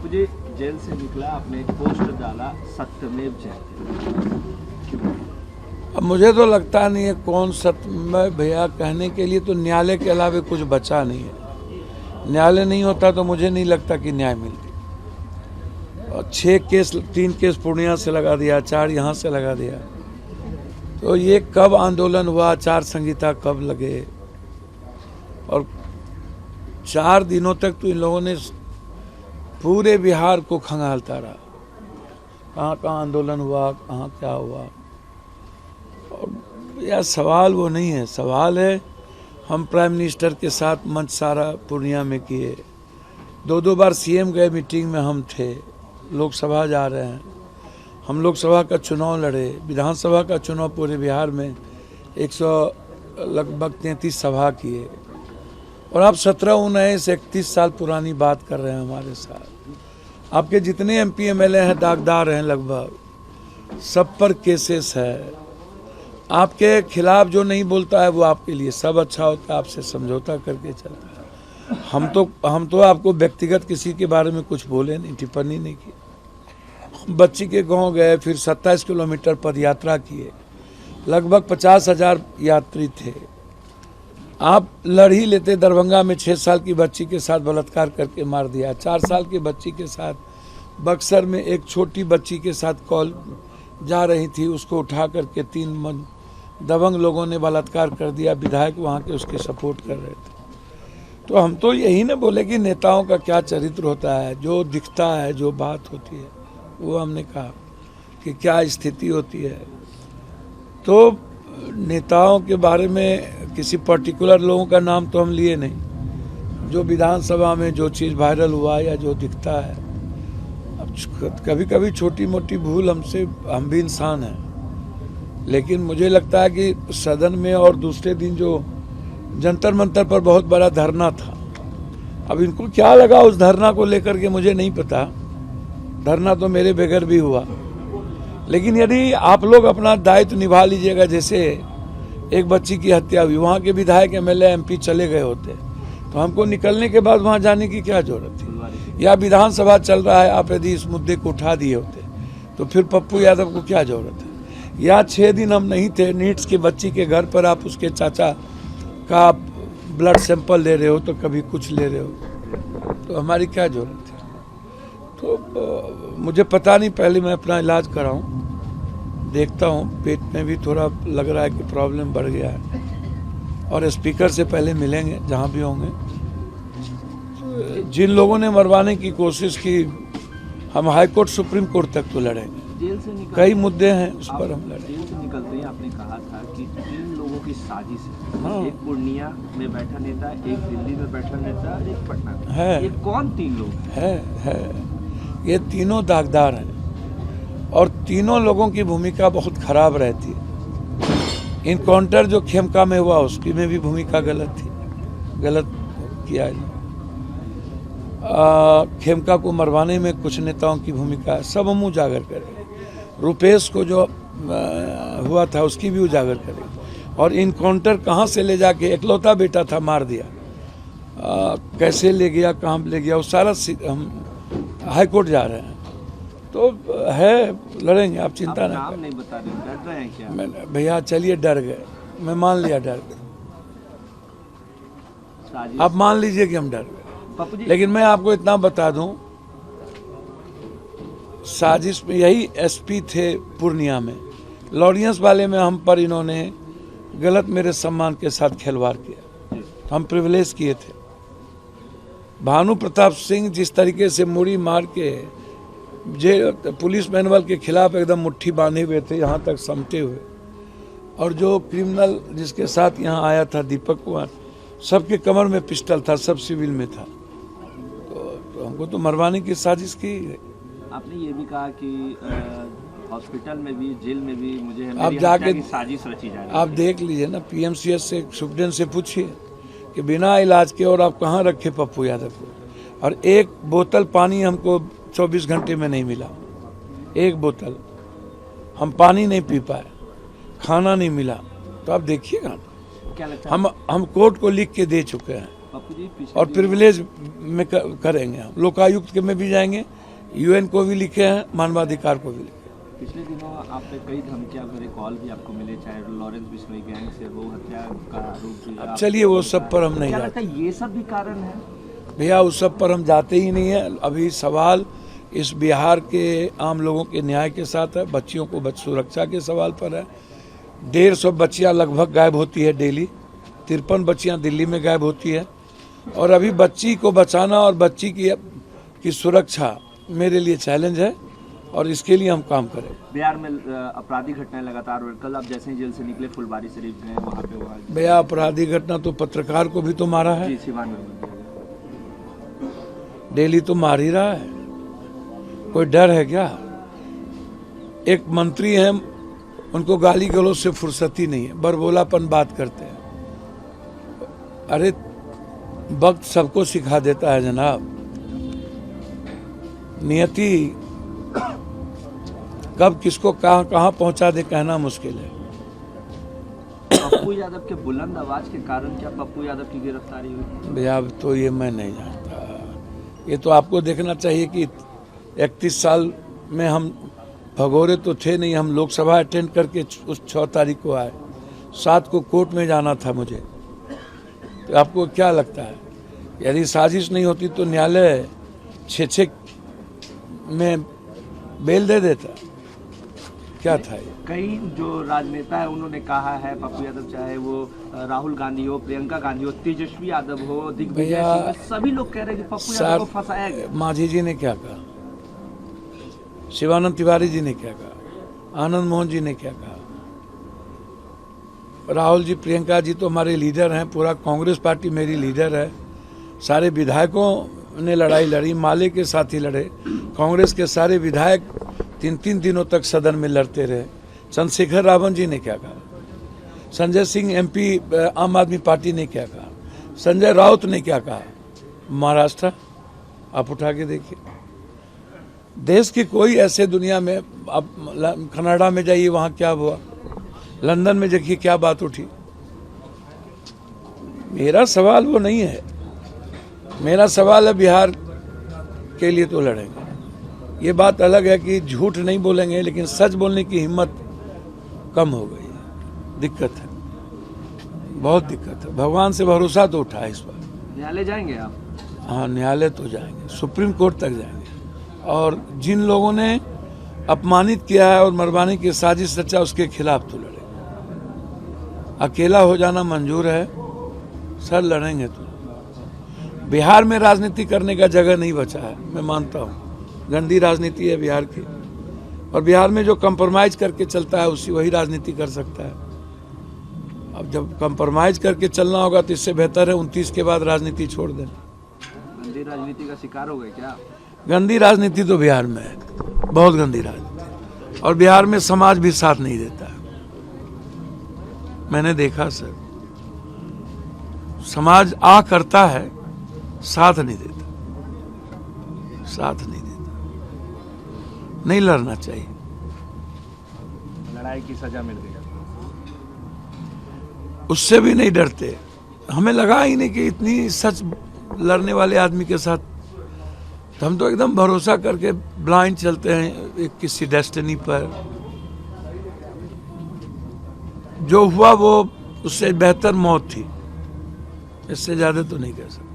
Pappu ji, jail से निकला, आपने एक पोस्ट डाला सत्यमेव जयते। अब मुझे तो लगता नहीं है कौन सत्य भैया कहने के लिए, तो न्यायालय के अलावा कुछ बचा नहीं है। न्यायालय नहीं होता तो मुझे नहीं लगता कि न्याय मिलती। और 3 केस पूर्णिया से लगा दिया, 4 यहाँ से लगा दिया, तो ये कब आंदोलन हुआ, आचार संहिता कब लगे, और 4 दिनों तक तो इन लोगों ने पूरे बिहार को खंगालता रहा, कहाँ कहाँ आंदोलन हुआ, कहाँ क्या हुआ। और यह सवाल वो नहीं है, सवाल है हम प्राइम मिनिस्टर के साथ मंच सारा पूर्णिया में किए, 2 बार सीएम गए, मीटिंग में हम थे, लोकसभा जा रहे हैं, हम लोकसभा का चुनाव लड़े, विधानसभा का चुनाव पूरे बिहार में 133 सभा किए, और आप 17-19-31 साल पुरानी बात कर रहे हैं हमारे साथ। आपके जितने एमपी एमएलए हैं दागदार हैं, लगभग सब पर केसेस है। आपके खिलाफ जो नहीं बोलता है वो आपके लिए सब अच्छा होता है, आपसे समझौता करके चलता है। हम तो आपको व्यक्तिगत किसी के बारे में कुछ बोले नहीं, टिप्पणी नहीं की। बच्ची के गांव गए, फिर 27 किलोमीटर पद यात्रा किए, लगभग 50,000 यात्री थे। आप लड़ ही लेते, दरभंगा में 6 साल की बच्ची के साथ बलात्कार करके मार दिया, 4 साल की बच्ची के साथ, बक्सर में एक छोटी बच्ची के साथ कॉल जा रही थी, उसको उठा करके 3 दबंग लोगों ने बलात्कार कर दिया, विधायक वहाँ के उसके सपोर्ट कर रहे थे। तो हम तो यही ना बोले कि नेताओं का क्या चरित्र होता है, जो दिखता है, जो बात होती है, वो हमने कहा कि क्या स्थिति होती है। तो नेताओं के बारे में किसी पर्टिकुलर लोगों का नाम तो हम लिए नहीं, जो विधानसभा में जो चीज़ वायरल हुआ या जो दिखता है। अब कभी कभी छोटी मोटी भूल हमसे, हम भी इंसान हैं, लेकिन मुझे लगता है कि सदन में और दूसरे दिन जो जंतर मंतर पर बहुत बड़ा धरना था, अब इनको क्या लगा उस धरना को लेकर के मुझे नहीं पता, धरना तो मेरे बगैर भी हुआ। लेकिन यदि आप लोग अपना दायित्व निभा लीजिएगा, जैसे एक बच्ची की हत्या हुई, वहाँ के विधायक एमएलए एमपी चले गए होते तो हमको निकलने के बाद वहाँ जाने की क्या जरूरत थी, या विधानसभा चल रहा है, आप यदि इस मुद्दे को उठा दिए होते तो फिर पप्पू यादव को क्या जरूरत है। या 6 दिन हम नहीं थे, नीट्स की बच्ची के घर पर आप उसके चाचा का ब्लड सैंपल ले रहे हो, तो कभी कुछ ले रहे हो, तो हमारी क्या जरूरत है। तो मुझे पता नहीं, पहले मैं अपना इलाज कराऊं, देखता हूं, पेट में भी थोड़ा लग रहा है कि प्रॉब्लम बढ़ गया है, और स्पीकर से पहले मिलेंगे जहां भी होंगे। जिन लोगों ने मरवाने की कोशिश की, हम हाई कोर्ट सुप्रीम कोर्ट तक तो लड़ेंगे, जेल से कई मुद्दे हैं उस पर हम लड़ेंगे। जेल से निकलते ही आपने कहा था कि 3 लोगों की साजिश है, हाँ। एक पूर्णिया में बैठा नेता, एक दिल्ली में बैठा नेता, एक पटना में है। ये कौन 3 लोग है ये तीनों दागदार हैं, और तीनों लोगों की भूमिका बहुत खराब रहती है। इनकाउंटर जो खेमका में हुआ उसकी में भी भूमिका गलत थी, गलत किया है। खेमका को मरवाने में कुछ नेताओं की भूमिका है, सब हम उजागर करेंगे। रुपेश को जो हुआ था उसकी भी उजागर करेंगे, और इनकाउंटर कहाँ से ले जाके, इकलौता बेटा था, मार दिया, कैसे ले गया, कहाँ ले गया, वो सारा हम हाई कोर्ट जा रहे हैं, तो है, लड़ेंगे, आप चिंता ना करें। नहीं बता रहे, डर रहे हैं क्या? मैं भैया चलिए, डर गए, मैं मान लिया डर गए, आप मान लीजिए कि हम डर गए। लेकिन मैं आपको इतना बता दूं, साजिश में यही एसपी थे पूर्णिया में, लॉरेंस वाले में हम पर इन्होंने गलत मेरे सम्मान के साथ खिलवाड़ किया, हम प्रिविलेज किए थे। भानु प्रताप सिंह जिस तरीके से मुड़ी मार के पुलिस मैनुअल के खिलाफ एकदम मुट्ठी बांधे हुए थे, यहाँ तक समटे हुए, और जो क्रिमिनल जिसके साथ यहाँ आया था दीपक कुमार, सबके कमर में पिस्टल था, सब सिविल में था, तो हमको तो मरवाने की साजिश की। आपने ये भी कहा कि हॉस्पिटल में भी, जेल में भी मुझे आप जाके साजिश रची जा रही है। आप देख लीजिए ना, पीएमसीएच से सुप्रीडेंट से पूछिए कि बिना इलाज के और आप कहाँ रखे पप्पू यादव को, और एक बोतल पानी हमको 24 घंटे में नहीं मिला, एक बोतल, हम पानी नहीं पी पाए, खाना नहीं मिला, तो आप देखिएगा, क्या लगता है? हम कोर्ट को लिख के दे चुके हैं पप्पू जी पिछले और प्रिविलेज में करेंगे हम। लोकायुक्त के में भी जाएंगे, यूएन को भी लिखे हैं, मानवाधिकार को भी लिखे। पिछले दिनों आप पे कई धमकियां भरे कॉल भी आपको मिले, चाहे लॉरेंस बिश्नोई गैंग से वो हत्या का आरोप भी अब चलिए वो सब पर हम नहीं क्या जाते लगता है ये सब भी कारण है? भैया, उस सब पर हम जाते ही नहीं है। अभी सवाल इस बिहार के आम लोगों के न्याय के साथ है, बच्चियों को सुरक्षा के सवाल पर है। 150 बच्चियां लगभग गायब होती है डेली, 53 बच्चियां दिल्ली में गायब होती है। और अभी बच्ची को बचाना और बच्ची की सुरक्षा मेरे लिए चैलेंज है और इसके लिए हम काम करें। बिहार में आपराधिक घटनाएं लगातार, और कल आप जैसे ही जेल से निकले फुलबारी शरीफ गए, वहाँ पे भैया अपराधी घटना तो पत्रकार को भी तो मारा है, जी सिवान में डेली तो मार ही रहा है। कोई डर है क्या? एक मंत्री हैं, उनको गाली गलौज से फुर्सत ही नहीं है, बरबोलापन बात करते हैं। अरे वक्त सबको सिखा देता है जनाब, नियति कब किसको कहां कहां पहुंचा दे कहना मुश्किल है। पप्पू यादव के बुलंद आवाज के कारण क्या पप्पू यादव की गिरफ्तारी हुई? भैया अब तो ये मैं नहीं जानता, ये तो आपको देखना चाहिए कि 31 साल में हम भगोरे तो थे नहीं। हम लोकसभा अटेंड करके उस 6 तारीख को आए, 7 को कोर्ट में जाना था मुझे। तो आपको क्या लगता है, यदि साजिश नहीं होती तो न्यायालय 6 में बेल दे देता? क्या था ये? कई जो राजनेता है उन्होंने कहा है पप्पू यादव, चाहे वो राहुल गांधी हो, प्रियंका गांधी हो, तेजस्वी यादव हो, दिग्विजय सिंह, सभी लोग कह रहे हैं कि पप्पू यादव को फंसाया गया। मांझी जी ने क्या कहा, शिवानंद तिवारी जी ने क्या कहा, आनंद मोहन जी ने क्या कहा, राहुल जी, प्रियंका जी तो हमारे लीडर हैं, पूरा कांग्रेस पार्टी मेरी लीडर है। सारे विधायकों ने लड़ाई लड़ी, माले के साथ ही लड़े। कांग्रेस के सारे विधायक 3-3 दिनों तक सदन में लड़ते रहे। चंद्रशेखर रावण जी ने क्या कहा, संजय सिंह एमपी आम आदमी पार्टी ने क्या कहा, संजय राउत ने क्या कहा। महाराष्ट्र आप उठा के देखिए, देश की कोई ऐसे दुनिया में, आप कनाडा में जाइए वहां क्या हुआ, लंदन में देखिए क्या बात उठी। मेरा सवाल वो नहीं है, मेरा सवाल है बिहार के लिए तो लड़ेंगे। ये बात अलग है कि झूठ नहीं बोलेंगे, लेकिन सच बोलने की हिम्मत कम हो गई है। दिक्कत है, बहुत दिक्कत है। भगवान से भरोसा तो उठा है इस बार। न्यायालय जाएंगे आप? हाँ, न्यायालय तो जाएंगे, सुप्रीम कोर्ट तक जाएंगे। और जिन लोगों ने अपमानित किया है और मरवाने की साजिश रचा, उसके खिलाफ तो लड़ेंगे। अकेला हो जाना मंजूर है सर, लड़ेंगे तो। बिहार में राजनीति करने का जगह नहीं बचा है, मैं मानता हूँ। गंदी राजनीति है बिहार की, और बिहार में जो कंप्रोमाइज करके चलता है वही राजनीति कर सकता है। अब जब कंप्रोमाइज करके चलना होगा तो इससे बेहतर है 29 के बाद राजनीति छोड़ दें। गंदी राजनीति का शिकार हो गए क्या? गंदी राजनीति तो बिहार में है, बहुत गंदी राजनीति, और बिहार में समाज भी साथ नहीं देता है। मैंने देखा सर, समाज करता है, साथ नहीं देता, साथ नहीं देता। नहीं लड़ना चाहिए। लड़ाई की सजा मिल गई, उससे भी नहीं डरते। हमें लगा ही नहीं कि इतनी सच लड़ने वाले आदमी के साथ, तो हम तो एकदम भरोसा करके ब्लाइंड चलते हैं एक किसी डेस्टिनी पर। जो हुआ वो उससे बेहतर मौत थी, इससे ज्यादा तो नहीं कह सकते।